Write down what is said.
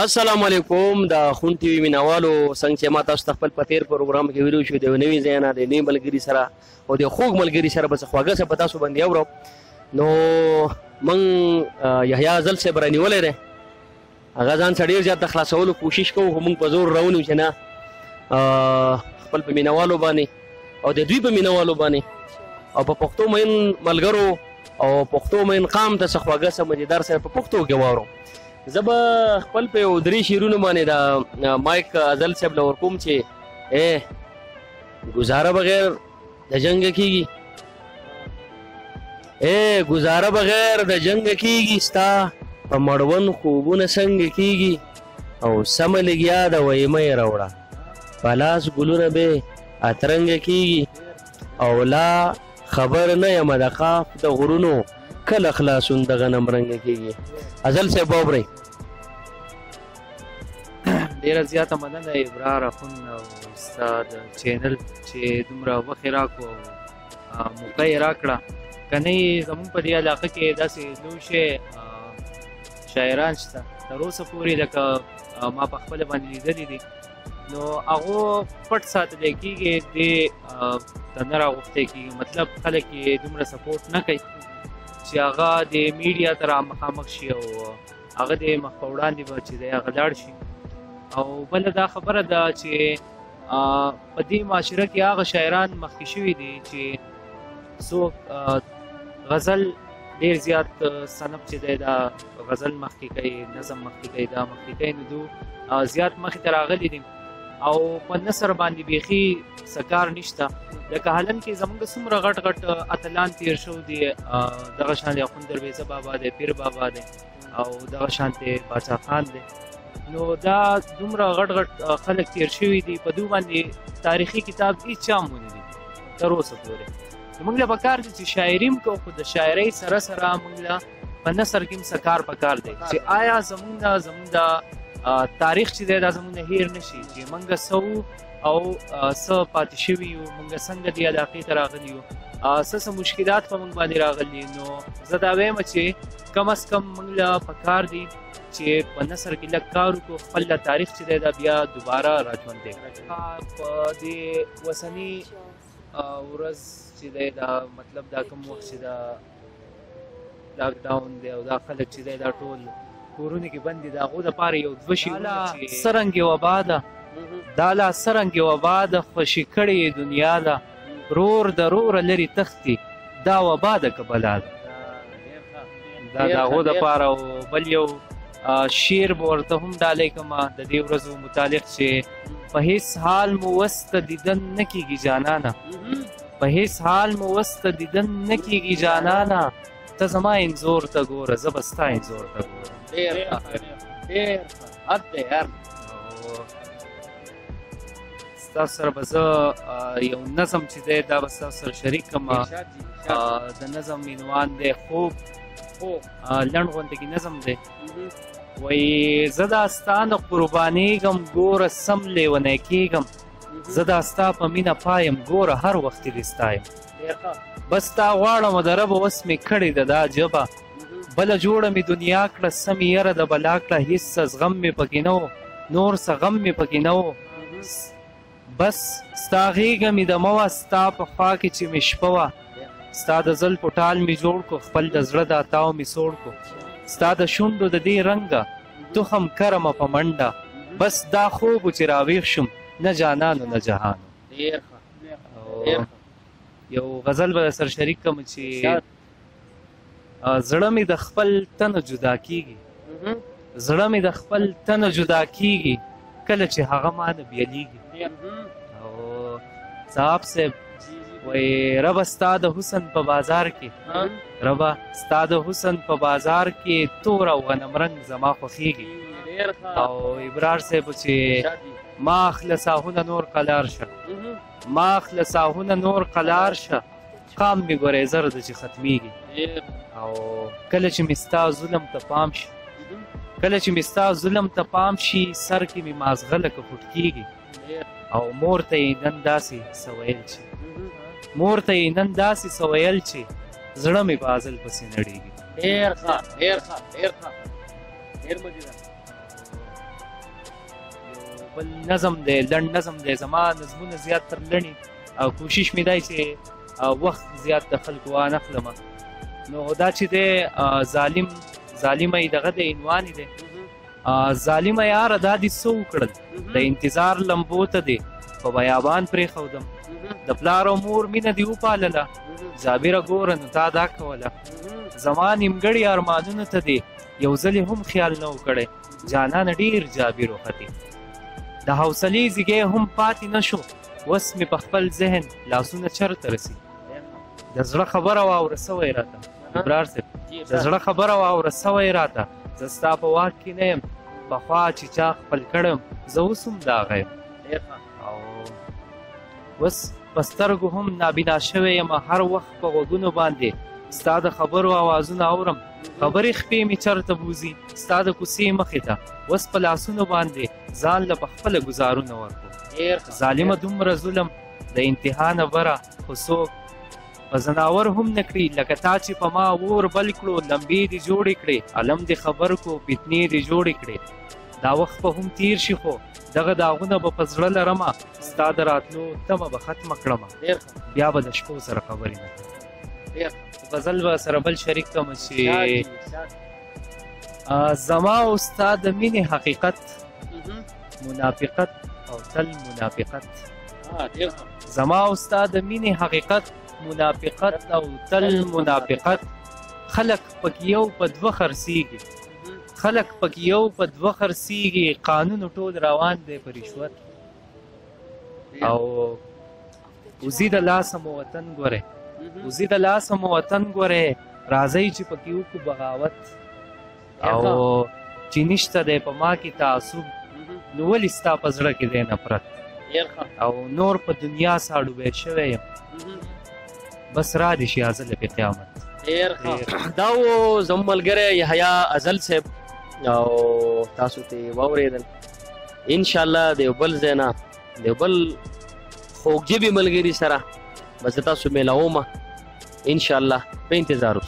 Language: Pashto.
السلام علیکم د خون ټي وي مینوالو څنګه چې ما تاسو ته خپل په تیر پروګرام کې ویلو شو د نوي ځای نه د نوي ملګري سره او د خوږ ملګري سره به څه خواږه څه په تاسو باندې اورو نو موږ یحیی ازل صاحب رانیولی دی هغه ځان څه ډېر زیات د خلاصولو کوشش کوو خو موږ په زور راونیو چې نه خپل په مینوالو باندې او د دوی په مینوالو باندې او په پښتو مین ملګرو او پښتو مین قام ته څه خواږه څه مزیدار سره په پښتو کې واورو زه به خپل په یو درې شعرونو باندې د مایک ازل صاحب له ورکوم چې گزاره بغیر د جنګ کېږي گزاره بغیر د جنګ کېږي ستا په مړوند خوبونه څنګه کېږي او سمه لګیا د ویمه یې راوړه په لاس ګلونه به اترنګه کېږي او لا خبر نه یم د قاف د غرونو کله خلاصون د غنم رنګه کېږي ازل صاحب واورئ ډېره زیاته مننه ابرار اخون او ستا د چینل چې دومره وخت یې راکړو او موقع یې راکړه که نه یې زموږ په دې علاقه کې داسې لوی شی شاعران شته تر اوسه پورې لکه ما په خپله باندې لیدلي دي نو هغو پټ ساتلی کېږي دې ته نه راغوښتی کېږي مطلب خلک یې دومره سپورټ نه کوي چې هغه د میډیا ته رامخامخ شي او هغه د مخ په وړاندې به چې دی هغه لاړ شي او بله دا خبره ده چې په دې معاشره کې هغه شاعران مخکې شوي دي چې څوک غزل ډېر زیات صنف چې دی دا غزل مخکې کوي نظم مخکې کوي دا مخکې کوي نو دو زیات مخې ته راغلي دي او په نثر باندې بیخي څه کار نشته لکه حالن کې زموږ څومره غټ غټ اتلان تیر شو دي دغه شان دی اخوند درویزه بابا دی پیر بابا دی او دغه شانتې باچا خان دی نو دا دومره غټ غټ خلک تیر شوي دي په دوی باندې تاریخي کتاب هېڅ چا هم ونه دي تر اوسه پورې نو موږ له پکار دي چې شاعري هم کوو خو د شاعرۍ سره سره موږ له په نثر کې هم څه کار پکار دی چې آیا زموږ د تاریخ چې دی دا زموږ نه هیر نه شي چې موږ څه او څه پاتې شوي یو موږ څنګه دې علاقې ته راغلي یو څه مشکلات په موږ باندې راغلي نو زه دا وایم چې کم از کم موږ له پکار دي چې په نثر کې لږ کار وکړو خپل تاریخ چې دی دا بیا دوباره راژوندی کړو په دې اوسني ورځ چې دی دا مطلب دا کوم وخت چې دا لاکډاون دی او دا خلک چې دی دا ټول کورونو کې بند دي د هغو دپاره یو دوه شعرونه چې څرنګې وبا ده دا لا څرنګې وبا ده خوشي کړې دنیا ده رور د روره لرې تښتي دا وبا ده که بلا ده دا د هغو دپاره او بل یو شعر به ورته هم ډالۍ کړمه د دې ورځو متعلق چې په هیڅ حال مو وس ته دیدن نه کېږي جانانه په هیڅ حال مو وس ته دیدن نه کېږي جانانه ته زما انځور ته ګوره زه به ستا انځور ته ګورم ډېر حد دی یار ستاسو سره به زه یو نظم چې دی دا به ستاسو سره شریک کړم د نظم عنوان دی خوب لنډ غونډه کې نظم دی وایي زه دا ستا نه قربانېږم ګوره سم لیونی کېږم زه دا ستا په مینه پایم ګوره هر وخت دې ستا یم بس تا غواړم د رب اوس مې کړې ده دا ژبه بله جوړه مې دنیا کړه سمې یره د بلا کړه هېڅ څه زغم مې پکې نه و نور څه غم مې پکې نه و بس ستا غېږه مې دمه وه ستا په خوا کې چې مې شپه وه ستا د زلفو ټال مې جوړ کړو خپل د زړه دا تاو مې سوړ کړو ستا د شونډو د دې رنګه تخم کرمه په منډه بس دا خوب و چې راویښ شم نه جانانو نه جهانو یو غزل به سر شریک کړم چې زړه مې د خپل تنه جدا کېږي زړه مې د خپل تنه جدا کېږي کله چې هغه ما نه بیلیږي او صاحب صاحب وایي ربه ستا د حسن په بازار کې ربه ستا د حسن په بازار کې تور او غنم رنګ زما خوښېږي او ابرار صاحب چې ما اخله ساحونه نور قلار شه ما اخله ساحونه نور قلار شه قام مې ګورې زر ده چې ختمیږي او کله چې مې ستا ظلم ته پام شي کله چې مې ستا ظلم ته پام شي سر کې مې مازغه لکه خوټ کېږي او مور ته یې نن داسې څه ویل چې مور ته یې نن داسې څه ویل چې زړه مې په ازل پسې نړېږي ډېر ښه ډېر ښه ډېر ښه ډېر مزیدار بل نظم دی لنډ نظم دی زما نظمونه زیات تر لنډي او کوشش مې دی چې وخت زیات د خلکو وانخلمه نو دا چې دی ظالمه یې دغه د عنوان دی ظالمه یاره دا دې څه وکړل د انتظار لمبو ته دی په بیابان پرېښودم د پلار او مور مینه دې وپالله جابره ګوره نو تا دا کوله زما نیمګړي ارمانونو ته دی یو ځل هم خیال نه و کړی جانانه ډېر جابر وختې د حوصلې زیږی هم پاتې نه شو اوس مې په خپل ذهن لاسونه چرته رسي د زړه خبره واوره سوی راته ابرار صاحب د زړه خبره واوره سوی راته زه ستا په واک کې نه یم پخوا چې چا خپل کړم زه اوس هم د هغه یم او اوس په سترګو هم نابینا شوی یم هر وخت په غوږونو باندې ستا د خبرو اوازونه اورم خبرې خپې مې چرته بوځي ستا د کوڅې مخې ته اوس په لاسونو باندې ځان له په خپله ګزارونه ورکړو ظالمه دومره ظلم د انتها نه بره خو څوک په ځناور هم نه کړي لکه تا چې په ما اور بل کړو لمبې دې جوړې کړې علم دې خبر کو فتنې دې جوړې کړې دا وخت به هم تیر شي خو دغه داغونه به په زړه لرمه ستا د راتلو تمه به ختمه کړمه بیا به د شپو سره خبرې نه کوم غزل به سره بل شریک کړم چې زما او ستا د مینې حقیقت منافقت او تل منافقت زما او ستا د مینې حقیقت منافقت او تل منافقت خلق پکې یو په دوه خرڅېږي قانون ټول روان دی په رشوت او وزي د لاسه مو وطن ګورې راځئ چې پکې وکړو بغاوت او چې نشته دی په ما کې تعصب نو ولې ستا په زړه کې دی نفرت او نور په دنیا ساړوبی شوی یم بس را دې شي ازل په قیامت دا و زموږ ملګری یحیی ازل صاحب او تاسو ته واورېدل انشاءالله د یو بل ځای نه د یو بل خوږ ژبې ملګري سره به زه تاسو میلاومه انشاءالله په انتظار اوسئ